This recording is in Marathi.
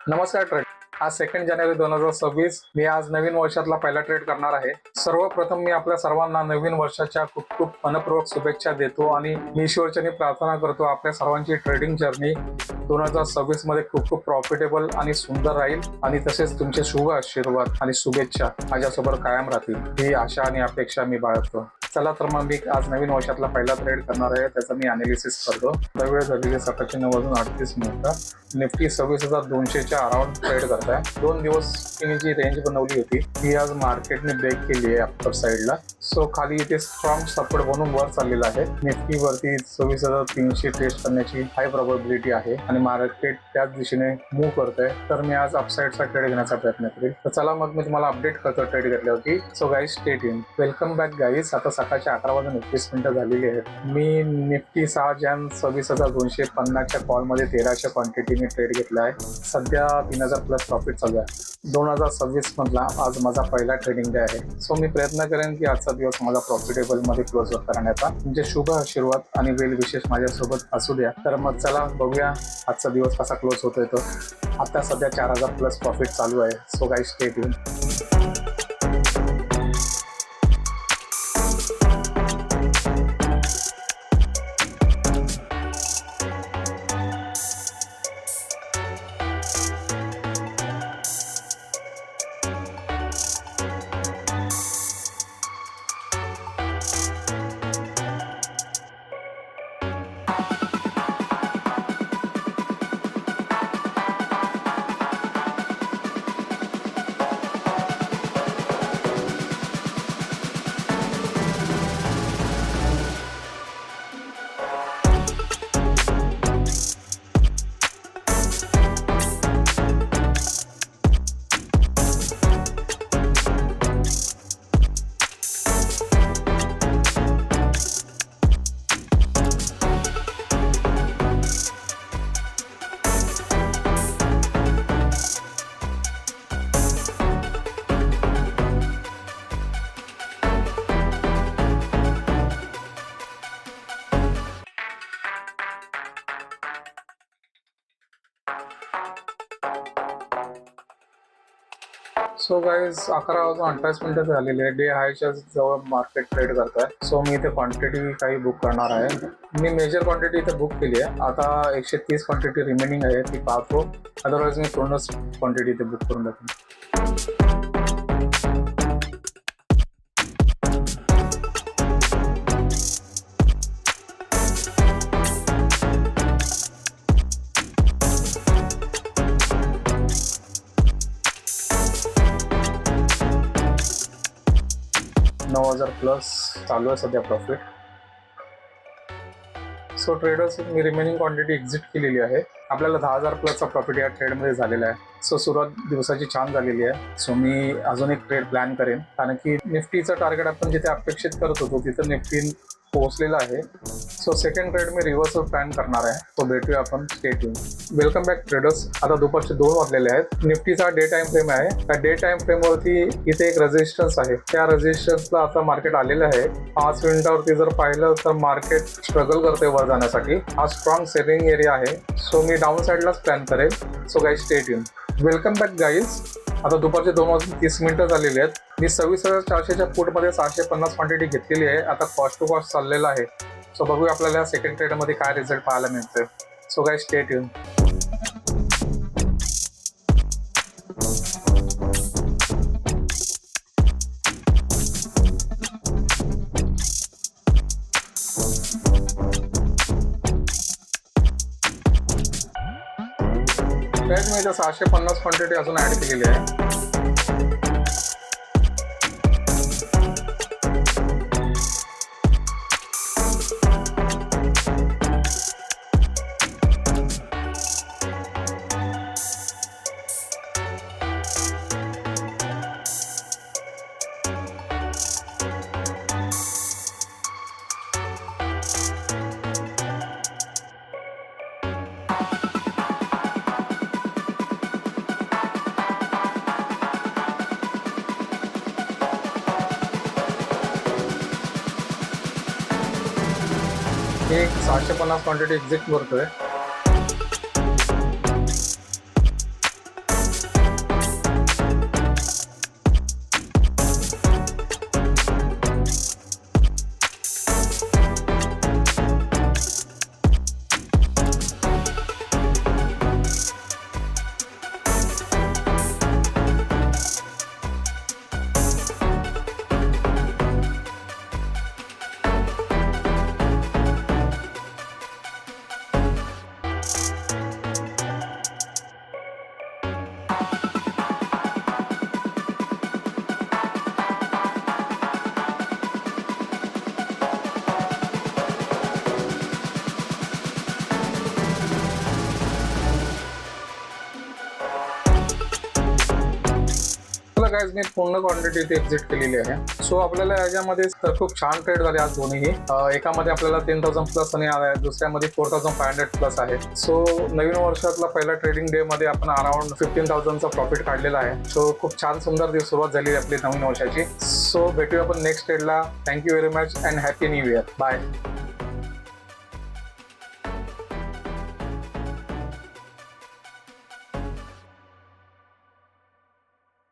नमस्कार ट्रेड. आज 2 जानेवारी 2026. मी आज नवीन वर्षातला पहिला ट्रेड करणार आहे. सर्वप्रथम मी आपल्या सर्वांना नवीन वर्षाच्या खूप खूप मनपूर्वक शुभेच्छा देतो आणि मी ईश्वरचरणी प्रार्थना करतो आपल्या सर्वांची ट्रेडिंग जर्नी 2026 मध्ये खूप खूप प्रॉफिटेबल आणि सुंदर राहील आणि तसेच तुमचे शुभ आशीर्वाद आणि शुभेच्छा माझ्यासोबत कायम राहतील ही आशा आणि अपेक्षा मी बाळगतो. चला तर मग मी आज नवीन वर्षातला पहिला ट्रेड करणार आहे. त्याचा मी अनालिसिस करतो. वेळ झालेली 7:09:38. निफ्टी 26,200च्या अराउंड ट्रेड करताय. 2 दिवस मी जी रेंज बनवली होती ती आज मार्केटने ब्रेक केली आहे अप्पर साईडला. सो खाली इथे स्ट्रॉंग सपोर्ट बनून वर चाललेला आहे. निफ्टी वरती 26,300 टेस्ट करण्याची हाय प्रोबॅबिलिटी आहे आणि मार्केट त्याच दिशेने मूव्ह करतंय. तर मी आज अपसाईडचा ट्रेड घेण्याचा प्रयत्न करेल. तर चला मग मी तुम्हाला अपडेट करतो ट्रेड घेतल्यावरती. So guys stay tune. Welcome back guys. आता सकाळच्या 11:29 झालेली आहेत. मी निफ्टी 6 जानेवारी 26,250च्या कॉलमध्ये 1300 क्वांटिटी मी ट्रेड घेतला आहे. सध्या 3,000 प्लस प्रॉफिट चालू आहे. 2026 मधला आज माझा पहिला ट्रेडिंग डे आहे. सो मी प्रयत्न करेन की आजचा दिवस माझा प्रॉफिटेबल मध्ये क्लोज करण्याचा. तुमचे शुभ आशीर्वाद आणि वेल विशेष माझ्यासोबत असू द्या. तर मग चला बघूया आजचा दिवस कसा क्लोज होतोय. तो आता सध्या 4,000 प्लस प्रॉफिट चालू आहे. So guys stay tune. So guys 11:28 झालेले आहे. डे हायच्या जवळ मार्केट ट्रेड करत आहे. सो मी इथे क्वांटिटी काही बुक करणार आहे. मी मेजर क्वांटिटी इथे बुक केली आहे. आता 130 क्वांटिटी रिमेनिंग आहे ती पाहतो. अदरवाईज मी पूर्णच क्वांटिटी इथे बुक करून टाकतो. 9,000 प्लस चालू आहे सध्या प्रॉफिट. सो ट्रेडर्स मी रिमेनिंग क्वांटिटी एक्झिट केलेली आहे. आपल्याला 10,000 प्लसचा प्रॉफिट या ट्रेडमध्ये झालेला आहे. सो सुरुवात दिवसाची छान झालेली आहे. सो मी अजून एक ट्रेड प्लॅन करेन कारण की निफ्टीचं टार्गेट आपण जिथे अपेक्षित करत होतो तिथं निफ्टी पोहोचलेला आहे. सो सेकंड ट्रेड मी रिव्हर्सवर प्लॅन करणार आहे. तो भेटूया आपण. Stay tune. Welcome back traders. आता दुपारचे 2 वाजलेले आहेत. निफ्टीचा डे टाइम फ्रेम आहे. त्या डे टाइम फ्रेमवरती इथे एक रेजिस्टन्स आहे. त्या रेजिस्टन्सला आता मार्केट आलेलं आहे. 5 मिनिटावरती जर पाहिलं तर मार्केट स्ट्रगल करते वर जाण्यासाठी. हा स्ट्रॉंग सेलिंग एरिया आहे. सो मी डाऊन साईडलाच प्लॅन करेल. So guys stay tune. Welcome back guys. आता दुपारचे 2:30 झालेले आहेत. मी 26,400च्या पुटमध्ये 650 क्वांटिटी घेतलेली आहे. आता कॉस्ट टू कॉस्ट चाललेला आहे. सो बघूया आपल्याला सेकंड ट्रेडमध्ये काय रिझल्ट पाहायला मिळतोय. So guys stay tune. Trade मी इथं 650 क्वांटिटी अजून ऍड केलेली आहे. एक 650 क्वांटिटी एक्झिट करतोय. बघा गाईज, मी पूर्ण क्वांटिटी इथे एक्झिट केलेली आहे. सो आपल्याला याच्यामध्ये तर खूप छान ट्रेड झाले आज दोन्ही. एकामध्ये आपल्याला 10,000 प्लस आणि दुसऱ्यामध्ये 4,500 प्लस आहे. सो नवीन वर्षातला पहिला ट्रेडिंग डे मध्ये आपण अराउंड 15,000चा प्रॉफिट काढलेला आहे. सो खूप छान सुंदर दिवस सुरुवात झाली आपली नवीन वर्षाची. सो भेटूया आपण नेक्स्ट ट्रेडला. Thank you very much and happy new year. Bye.